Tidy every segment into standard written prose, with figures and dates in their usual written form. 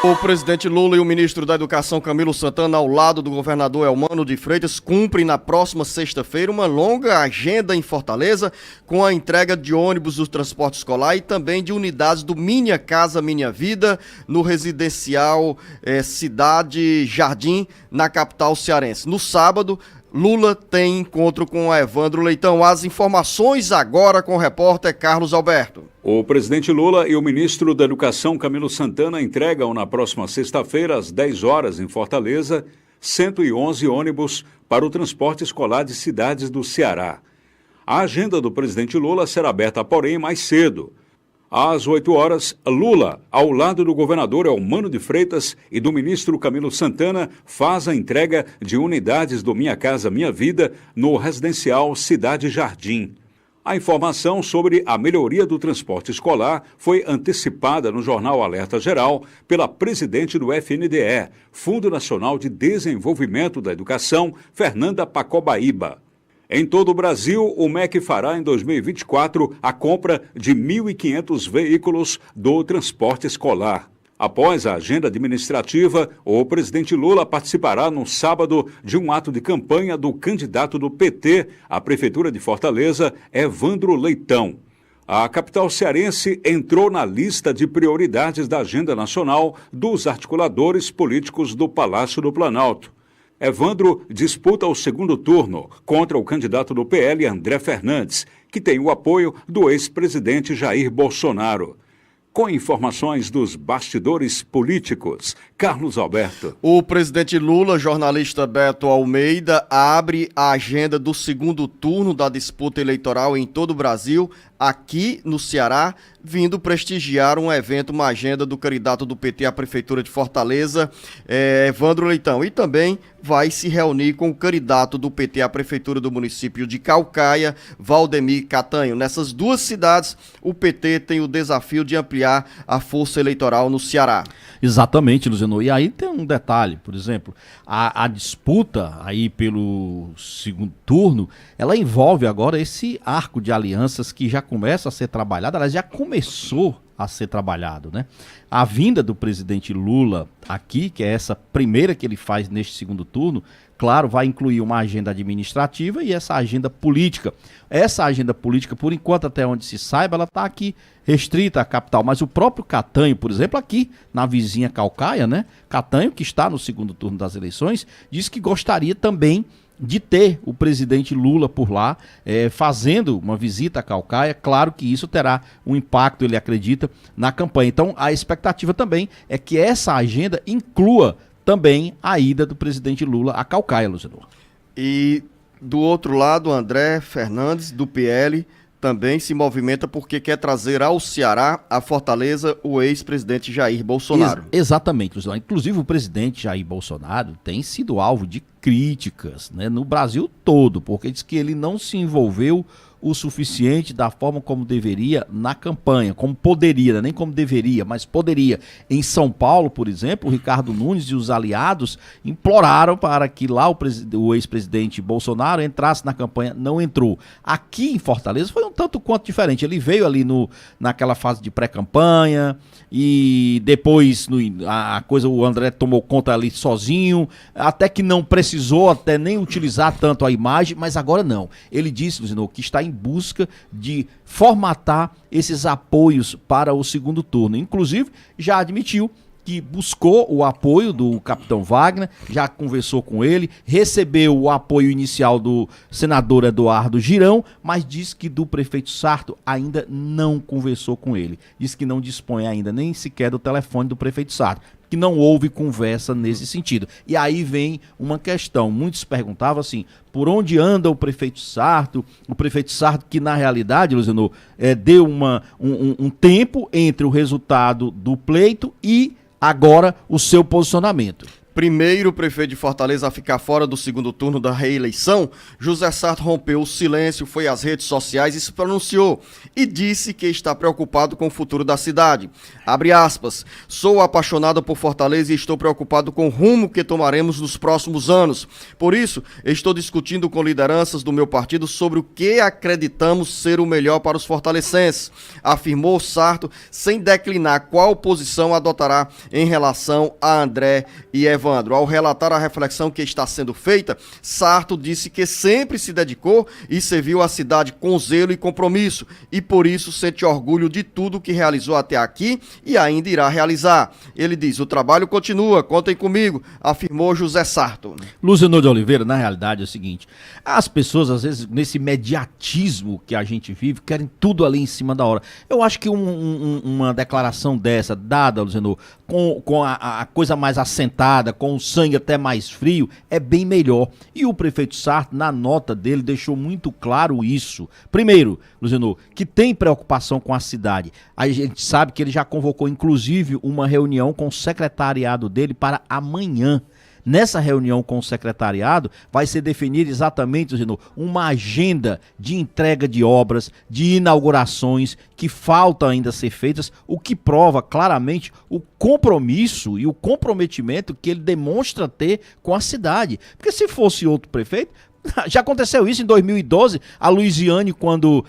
O presidente Lula e o ministro da Educação, Camilo Santana, ao lado do governador Elmano de Freitas, cumprem na próxima sexta-feira uma longa agenda em Fortaleza, com a entrega de ônibus do transporte escolar e também de unidades do Minha Casa Minha Vida, no residencial Cidade Jardim, na capital cearense. No sábado, Lula tem encontro com Evandro Leitão. As informações agora com o repórter Carlos Alberto. O presidente Lula e o ministro da Educação, Camilo Santana, entregam na próxima sexta-feira, às 10 horas, em Fortaleza, 111 ônibus para o transporte escolar de cidades do Ceará. A agenda do presidente Lula será aberta, porém, mais cedo. Às 8 horas, Lula, ao lado do governador Elmano de Freitas e do ministro Camilo Santana, faz a entrega de unidades do Minha Casa Minha Vida no residencial Cidade Jardim. A informação sobre a melhoria do transporte escolar foi antecipada no jornal Alerta Geral pela presidente do FNDE, Fundo Nacional de Desenvolvimento da Educação, Fernanda Pacobaíba. Em todo o Brasil, o MEC fará em 2024 a compra de 1.500 veículos do transporte escolar. Após a agenda administrativa, o presidente Lula participará no sábado de um ato de campanha do candidato do PT à Prefeitura de Fortaleza, Evandro Leitão. A capital cearense entrou na lista de prioridades da agenda nacional dos articuladores políticos do Palácio do Planalto. Evandro disputa o segundo turno contra o candidato do PL, André Fernandes, que tem o apoio do ex-presidente Jair Bolsonaro. Com informações dos bastidores políticos, Carlos Alberto. O presidente Lula, jornalista Beto Almeida, abre a agenda do segundo turno da disputa eleitoral em todo o Brasil, aqui no Ceará, vindo prestigiar um evento, uma agenda do candidato do PT à Prefeitura de Fortaleza, Evandro Leitão. E também vai se reunir com o candidato do PT à Prefeitura do município de Caucaia, Valdemir Catanho. Nessas duas cidades, o PT tem o desafio de ampliar a força eleitoral no Ceará. Exatamente, Luciano. E aí tem um detalhe, por exemplo, a disputa aí pelo segundo turno, ela envolve agora esse arco de alianças que já começa a ser trabalhado, aliás, já começou a ser trabalhado, né? A vinda do presidente Lula aqui, que é essa primeira que ele faz neste segundo turno, claro, vai incluir uma agenda administrativa e essa agenda política. Essa agenda política, por enquanto, até onde se saiba, ela está aqui restrita à capital, mas o próprio Catanho, por exemplo, aqui na vizinha Caucaia, né? Catanho, que está no segundo turno das eleições, disse que gostaria também de ter o presidente Lula por lá, fazendo uma visita a Caucaia. Claro que isso terá um impacto, ele acredita, na campanha. Então, a expectativa também é que essa agenda inclua também a ida do presidente Lula a Caucaia, Luciano. E do outro lado, André Fernandes, do PL, também se movimenta porque quer trazer ao Ceará, a Fortaleza, o ex-presidente Jair Bolsonaro. Exatamente, Luciano. Inclusive, o presidente Jair Bolsonaro tem sido alvo de críticas, né, no Brasil todo, porque diz que ele não se envolveu o suficiente da forma como deveria na campanha, como poderia, né? Nem como deveria, mas poderia. Em São Paulo, por exemplo, o Ricardo Nunes e os aliados imploraram para que lá o ex-presidente Bolsonaro entrasse na campanha, não entrou. Aqui em Fortaleza foi um tanto quanto diferente, ele veio ali naquela fase de pré-campanha e depois a coisa, o André tomou conta ali sozinho, até que não precisou até nem utilizar tanto a imagem, mas agora não. Ele disse, Luciano, que está em busca de formatar esses apoios para o segundo turno. Inclusive, já admitiu que buscou o apoio do capitão Wagner, já conversou com ele, recebeu o apoio inicial do senador Eduardo Girão, mas disse que do prefeito Sarto ainda não conversou com ele. Diz que não dispõe ainda nem sequer do telefone do prefeito Sarto, que não houve conversa nesse sentido. E aí vem uma questão, muitos perguntavam assim, por onde anda o prefeito Sarto que na realidade, Luciano, deu um tempo entre o resultado do pleito e agora o seu posicionamento. Primeiro prefeito de Fortaleza a ficar fora do segundo turno da reeleição, José Sarto rompeu o silêncio, foi às redes sociais e se pronunciou e disse que está preocupado com o futuro da cidade. Abre aspas, sou apaixonado por Fortaleza e estou preocupado com o rumo que tomaremos nos próximos anos. Por isso, estou discutindo com lideranças do meu partido sobre o que acreditamos ser o melhor para os fortalecenses, afirmou Sarto, sem declinar qual posição adotará em relação a André e Evandro. Ao relatar a reflexão que está sendo feita, Sarto disse que sempre se dedicou e serviu a cidade com zelo e compromisso e por isso sente orgulho de tudo que realizou até aqui e ainda irá realizar. Ele diz, o trabalho continua, contem comigo, afirmou José Sarto. Luzenor de Oliveira, na realidade é o seguinte, as pessoas às vezes nesse mediatismo que a gente vive, querem tudo ali em cima da hora. Eu acho que uma declaração dessa, dada, Luzenor, com a coisa mais assentada, com o sangue até mais frio, é bem melhor. E o prefeito Sarto, na nota dele, deixou muito claro isso. Primeiro, Luzenor, que tem preocupação com a cidade. A gente sabe que ele já convocou, inclusive, uma reunião com o secretariado dele para amanhã. Nessa reunião com o secretariado vai ser definida exatamente, Luzenor, uma agenda de entrega de obras, de inaugurações que faltam ainda ser feitas, o que prova claramente o compromisso e o comprometimento que ele demonstra ter com a cidade. Porque se fosse outro prefeito, já aconteceu isso em 2012, a Luiziane, quando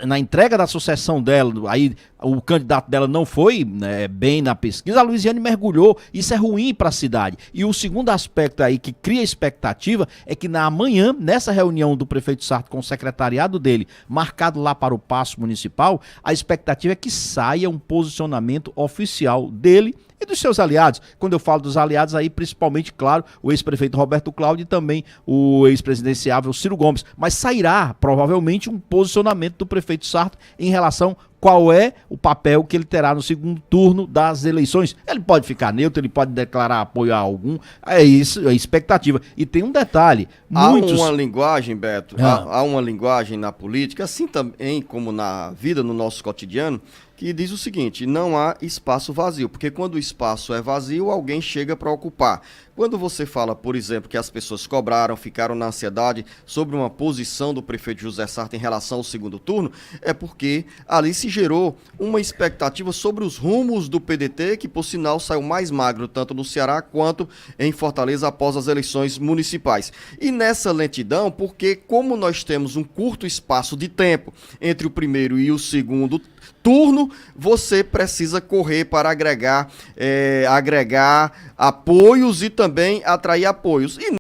na entrega da sucessão dela, aí o candidato dela não foi bem na pesquisa, a Luiziane mergulhou, isso é ruim para a cidade. E o segundo aspecto aí que cria expectativa é que amanhã, nessa reunião do prefeito Sarto com o secretariado dele, marcado lá para o Paço Municipal, a expectativa é que saia um posicionamento oficial dele e dos seus aliados. Quando eu falo dos aliados aí, principalmente, claro, o ex-prefeito Roberto Cláudio e também o ex-presidenciável Ciro Gomes. Mas sairá, provavelmente, um posicionamento do prefeito Sarto em relação qual é o papel que ele terá no segundo turno das eleições. Ele pode ficar neutro, ele pode declarar apoio a algum, é isso, é expectativa. E tem um detalhe, Há uma linguagem, Beto, há uma linguagem na política, assim também como na vida, no nosso cotidiano, que diz o seguinte, não há espaço vazio, porque quando o espaço é vazio, alguém chega para ocupar. Quando você fala, por exemplo, que as pessoas cobraram, ficaram na ansiedade sobre uma posição do prefeito José Sarto em relação ao segundo turno, é porque ali se gerou uma expectativa sobre os rumos do PDT, que por sinal saiu mais magro tanto no Ceará quanto em Fortaleza após as eleições municipais. E nessa lentidão, porque como nós temos um curto espaço de tempo entre o primeiro e o segundo turno, você precisa correr para agregar apoios e também atrair apoios. E